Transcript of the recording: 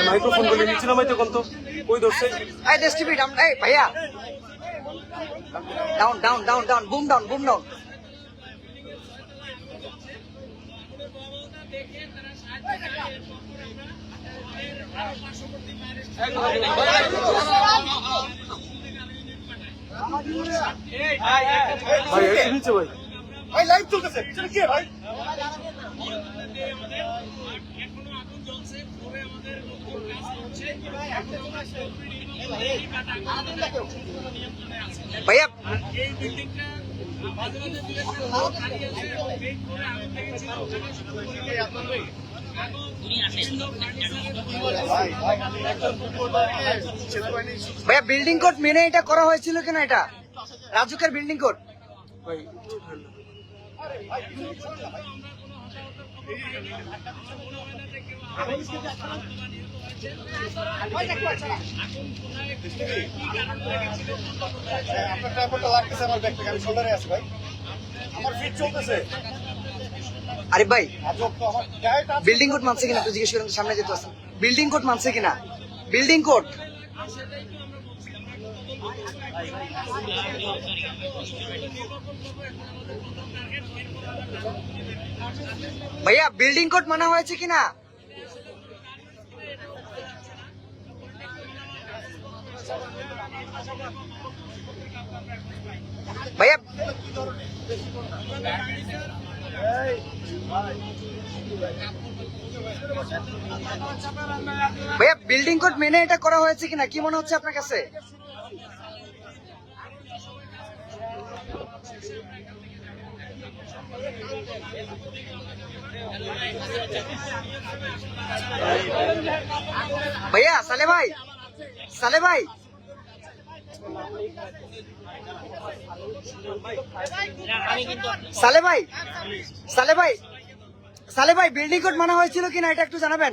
Microphone বলে নিচ্ছিলাম তো কোন তো কই ধরছে এই দেশ টিভি ডাউন এই ভাইয়া down down down down broom down ভাই এসে নিচে ভাই ভাই লাইভ চলতেছে পিছনে কে ভাই ভাইয়া ভাইয়া বিল্ডিং কোড মেনে এটা করা হয়েছিল কিনা এটা রাজুকের বিল্ডিং কোড ভাই আপনার ট্রাইপডটা লাগতেছে আমার ব্যাগ থেকে আমি শোল্ডারে আছি ভাই আমার ফিট চলতেছে আরে ভাই আজব তো আমার গায়ে টাচ বিল্ডিং কোড মানছে কিনা তুই জিজ্ঞেস করেন তো সামনে যেতে আসেন বিল্ডিং কোড মানছে কিনা বিল্ডিং কোড ভাইয়া বিল্ডিং কোড মানা হয়েছে কিনা ভাইয়া ভাইয়া বিল্ডিং কোড মেনে এটা করা হয়েছে কিনা কি মনে হচ্ছে আপনার কাছে भैया साले भाई साले भाई साले भाई साले भाई साले भाई बिल्डिंग कोड माना হয়েছিল কিনা এটা একটু জানাবেন।